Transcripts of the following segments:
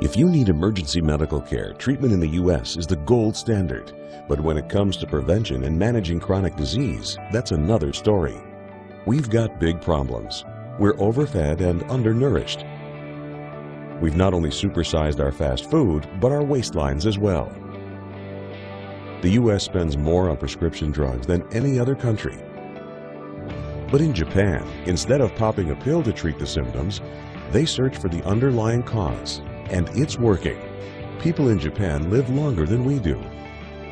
If you need emergency medical care, treatment in the U.S. is the gold standard. But when it comes to prevention and managing chronic disease, that's another story. We've got big problems. We're overfed and undernourished. We've not only supersized our fast food, but our waistlines as well. The U.S. spends more on prescription drugs than any other country. But in Japan, instead of popping a pill to treat the symptoms, they search for the underlying cause. And it's working. People in Japan live longer than we do.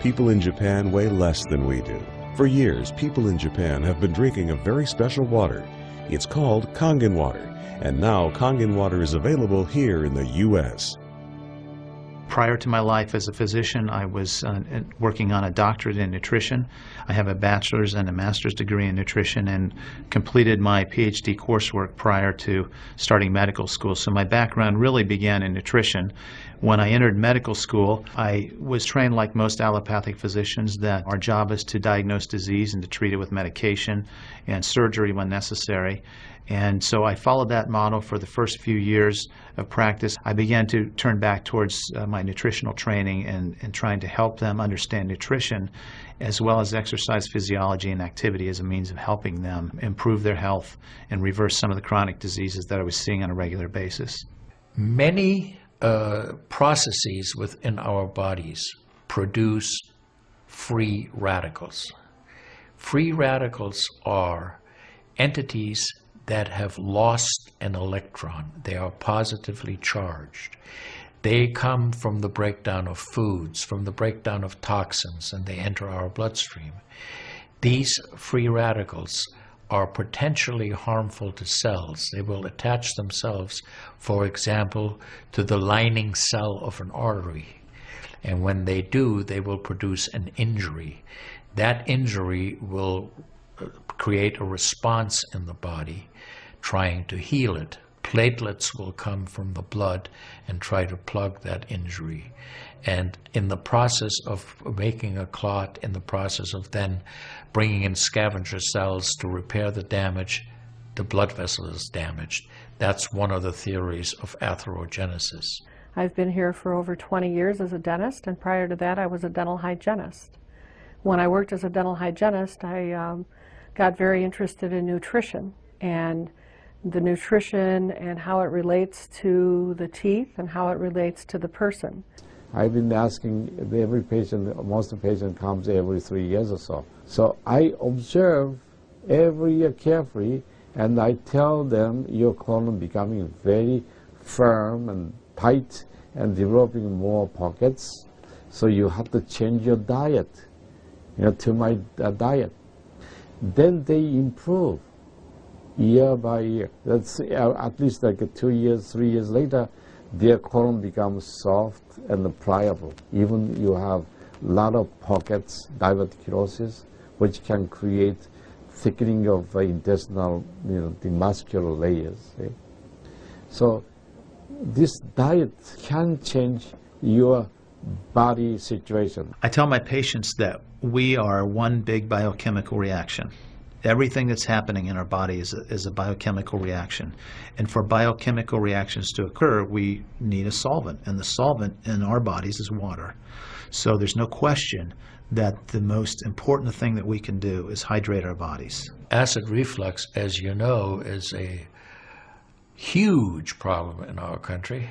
People in Japan weigh less than we do. For years, people in Japan have been drinking a very special water. It's called Kangen water, and now Kangen water is available here in the U.S. Prior to my life as a physician, I was working on a doctorate in nutrition. I have a bachelor's and a master's degree in nutrition and completed my PhD coursework prior to starting medical school. So my background really began in nutrition. When I entered medical school, I was trained like most allopathic physicians that our job is to diagnose disease and to treat it with medication and surgery when necessary. And so I followed that model for the first few years of practice. I began to turn back towards my nutritional training and trying to help them understand nutrition as well as exercise physiology and activity as a means of helping them improve their health and reverse some of the chronic diseases that I was seeing on a regular basis. Many processes within our bodies produce free radicals. Free radicals are entities that have lost an electron. They are positively charged. They come from the breakdown of foods, from the breakdown of toxins, and they enter our bloodstream. These free radicals are potentially harmful to cells. They will attach themselves, for example, to the lining cell of an artery. And when they do, they will produce an injury. That injury will create a response in the body trying to heal it. Platelets will come from the blood and try to plug that injury. And in the process of making a clot, in the process of then bringing in scavenger cells to repair the damage, the blood vessel is damaged. That's one of the theories of atherogenesis. I've been here for over 20 years as a dentist, and prior to that I was a dental hygienist. When I worked as a dental hygienist, I got very interested in nutrition and the nutrition and how it relates to the teeth and how it relates to the person. I've been asking every patient, most of the patient comes every 3 years or so. So I observe every year carefully, and I tell them your colon becoming very firm and tight and developing more pockets. So you have to change your diet, to my diet. Then they improve year by year. That's at least like 2 years, 3 years later, their colon becomes soft and pliable. Even you have a lot of pockets, diverticulosis, which can create thickening of intestinal, the muscular layers. See? So this diet can change your body situation. I tell my patients that we are one big biochemical reaction. Everything that's happening in our body is a biochemical reaction. And for biochemical reactions to occur, we need a solvent. And the solvent in our bodies is water. So there's no question that the most important thing that we can do is hydrate our bodies. Acid reflux, as you know, is a huge problem in our country.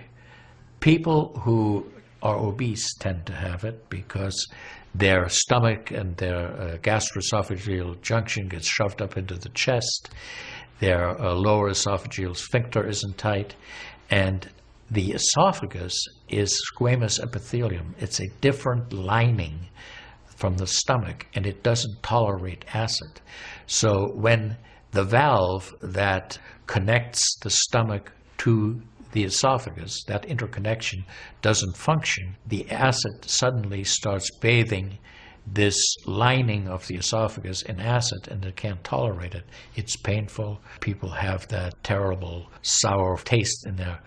People who are obese tend to have it because their stomach and their gastroesophageal junction gets shoved up into the chest. Their lower esophageal sphincter isn't tight. And the esophagus is squamous epithelium. It's a different lining from the stomach, and it doesn't tolerate acid. So when the valve that connects the stomach to the esophagus, that interconnection doesn't function, the acid suddenly starts bathing this lining of the esophagus in acid, and it can't tolerate it. It's painful. People have that terrible sour taste in their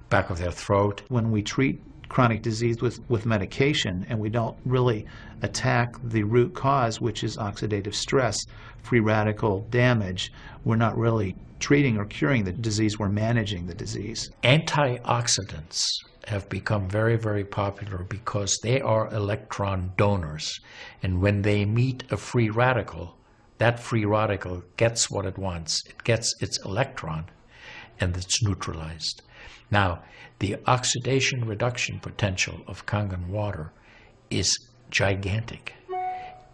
back of their throat. When we treat chronic disease with medication, and we don't really attack the root cause, which is oxidative stress, free radical damage, we're not really treating or curing the disease, we're managing the disease. Antioxidants have become very, very popular because they are electron donors. And when they meet a free radical, that free radical gets what it wants. It gets its electron, and it's neutralized. Now, the oxidation reduction potential of Kangen water is gigantic.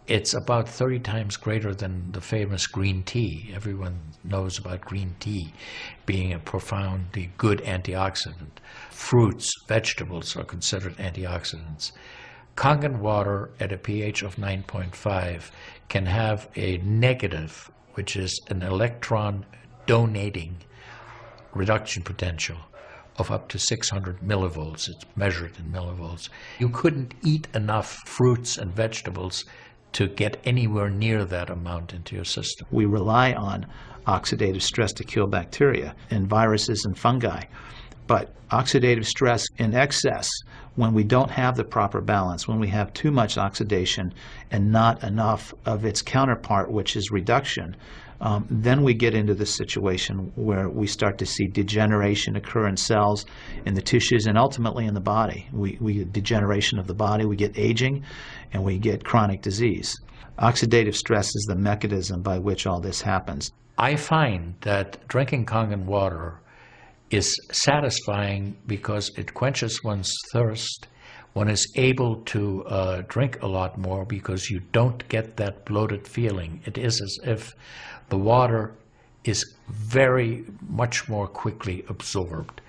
It's about 30 times greater than the famous green tea. Everyone knows about green tea being a profoundly good antioxidant. Fruits, vegetables are considered antioxidants. Kangen water at a pH of 9.5 can have a negative, which is an electron donating reduction potential of up to 600 millivolts. It's measured in millivolts. You couldn't eat enough fruits and vegetables to get anywhere near that amount into your system. We rely on oxidative stress to kill bacteria and viruses and fungi. But oxidative stress in excess, when we don't have the proper balance, when we have too much oxidation and not enough of its counterpart, which is reduction, then we get into the situation where we start to see degeneration occur in cells, in the tissues, and ultimately in the body. We get degeneration of the body, we get aging, and we get chronic disease. Oxidative stress is the mechanism by which all this happens. I find that drinking Kangen water is satisfying because it quenches one's thirst. One is able to drink a lot more because you don't get that bloated feeling. It is as if the water is very much more quickly absorbed.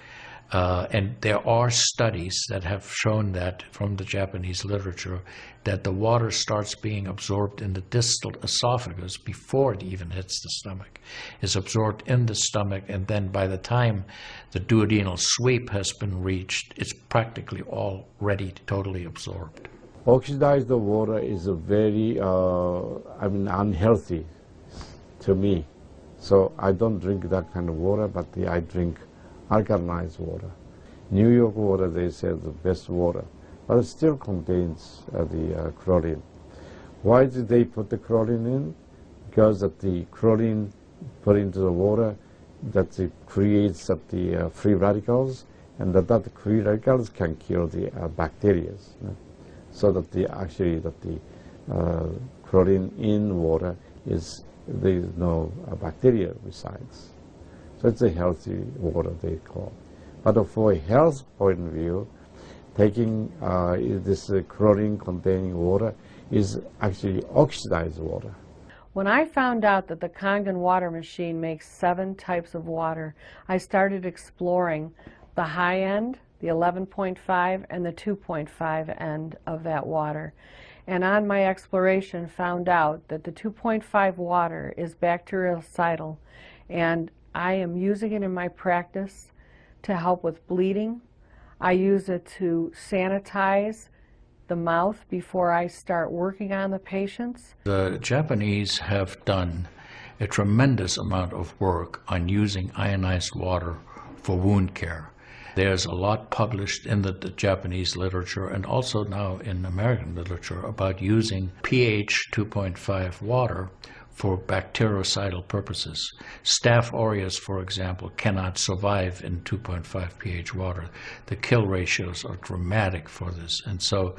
And there are studies that have shown that from the Japanese literature that the water starts being absorbed in the distal esophagus before it even hits the stomach. It's absorbed in the stomach, and then by the time the duodenal sweep has been reached, it's practically already totally absorbed. Oxidized water is a very, unhealthy to me. So I don't drink that kind of water, but I drink alkalinized water. New York water, they say, the best water, but it still contains the chlorine. Why did they put the chlorine in? Because that the chlorine put into the water, that it creates the free radicals, and that free radicals can kill the bacteria. So that the chlorine in water is, there is no bacteria resides. So it's a healthy water, they call. But for a health point of view, taking this chlorine-containing water is actually oxidized water. When I found out that the Kangen water machine makes 7 types of water, I started exploring the high end, the 11.5, and the 2.5 end of that water. And on my exploration, found out that the 2.5 water is bactericidal, and I am using it in my practice to help with bleeding. I use it to sanitize the mouth before I start working on the patients. The Japanese have done a tremendous amount of work on using ionized water for wound care. There's a lot published in the Japanese literature and also now in American literature about using pH 2.5 water for bactericidal purposes. Staph aureus, for example, cannot survive in 2.5 pH water. The kill ratios are dramatic for this, and so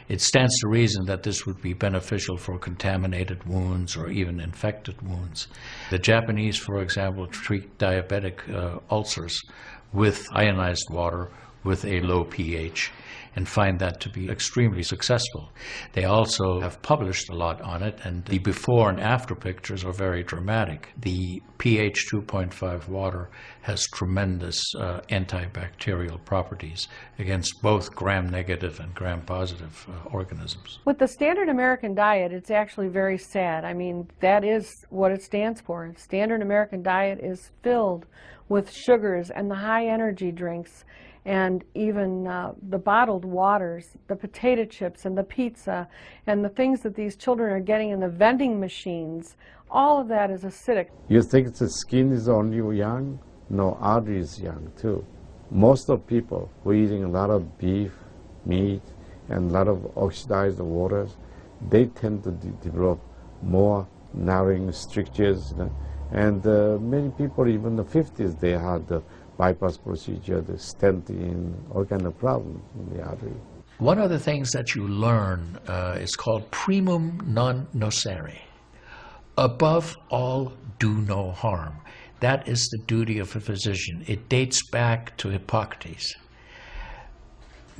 it stands to reason that this would be beneficial for contaminated wounds or even infected wounds. The Japanese, for example, treat diabetic ulcers with ionized water with a low pH and find that to be extremely successful. They also have published a lot on it, and the before and after pictures are very dramatic. The pH 2.5 water has tremendous antibacterial properties against both gram-negative and gram-positive organisms. With the standard American diet, it's actually very sad. I mean, that is what it stands for. Standard American diet is filled with sugars and the high energy drinks, and even the bottled waters, the potato chips and the pizza, and the things that these children are getting in the vending machines. All of that is acidic. You think the skin is only young? No, artery is young too. Most of people who are eating a lot of beef, meat, and a lot of oxidized waters, they tend to develop more narrowing strictures. And many people, even in the 50s, they had the bypass procedure, the stent in, all kind of problems in the artery. One of the things that you learn is called primum non nocere. Above all, do no harm. That is the duty of a physician. It dates back to Hippocrates.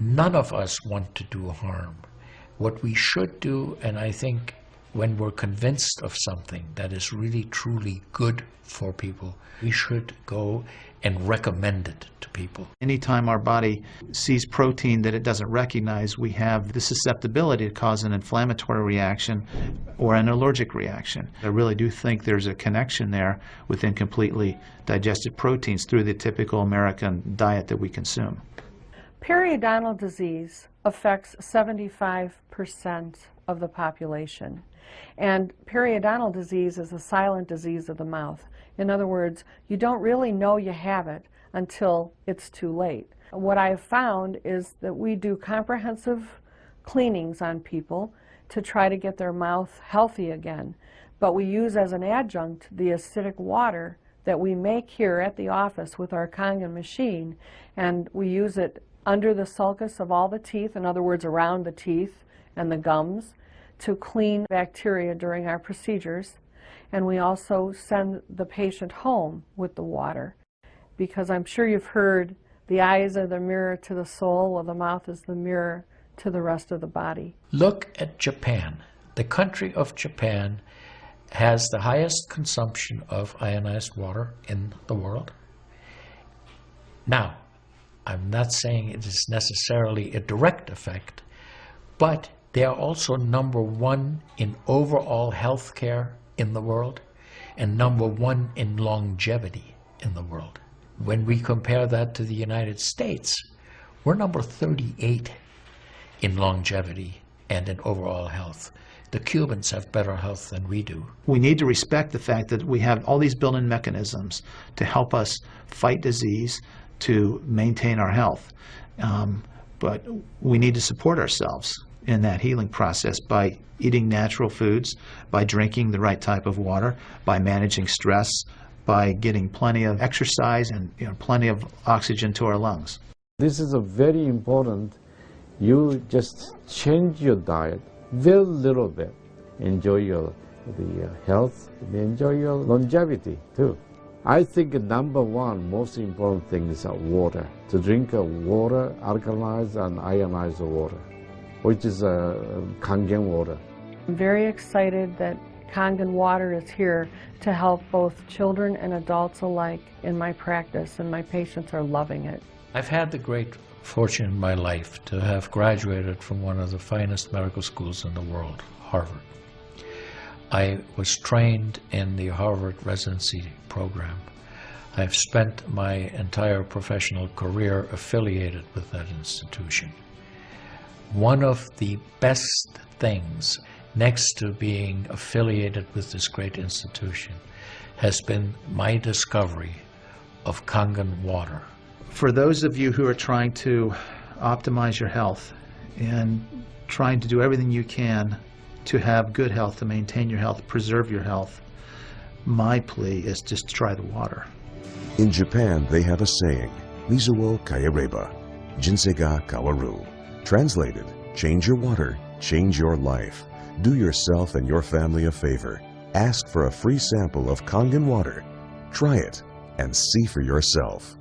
None of us want to do harm. What we should do, and I think when we're convinced of something that is really truly good for people, we should go and recommend it to people. Anytime our body sees protein that it doesn't recognize, we have the susceptibility to cause an inflammatory reaction or an allergic reaction. I really do think there's a connection there with incompletely digested proteins through the typical American diet that we consume. Periodontal disease affects 75% of the population. And periodontal disease is a silent disease of the mouth. In other words, you don't really know you have it until it's too late. What I have found is that we do comprehensive cleanings on people to try to get their mouth healthy again. But we use as an adjunct the acidic water that we make here at the office with our Kangen machine, and we use it under the sulcus of all the teeth, in other words, around the teeth and the gums, to clean bacteria during our procedures. And we also send the patient home with the water, because I'm sure you've heard the eyes are the mirror to the soul, while the mouth is the mirror to the rest of the body. Look at Japan. The country of Japan has the highest consumption of ionized water in the world. Now, I'm not saying it is necessarily a direct effect, but they are also #1 in overall health care in the world and #1 in longevity in the world. When we compare that to the United States, we're number 38 in longevity and in overall health. The Cubans have better health than we do. We need to respect the fact that we have all these built-in mechanisms to help us fight disease, to maintain our health. But we need to support ourselves in that healing process by eating natural foods, by drinking the right type of water, by managing stress, by getting plenty of exercise and plenty of oxygen to our lungs. This is a very important. You just change your diet very little bit. Enjoy the health, enjoy your longevity too. I think #1 most important thing is water. To drink water, alkalized and ionized water, which is Kangen water. I'm very excited that Kangen water is here to help both children and adults alike in my practice, and my patients are loving it. I've had the great fortune in my life to have graduated from one of the finest medical schools in the world, Harvard. I was trained in the Harvard residency program. I've spent my entire professional career affiliated with that institution. One of the best things, next to being affiliated with this great institution, has been my discovery of Kangen water. For those of you who are trying to optimize your health and trying to do everything you can to have good health, to maintain your health, preserve your health, my plea is just try the water. In Japan, they have a saying, Mizu wo kaereba, jinsei ga kawaru. Translated, change your water, change your life. Do yourself and your family a favor. Ask for a free sample of Kangen water. Try it and see for yourself.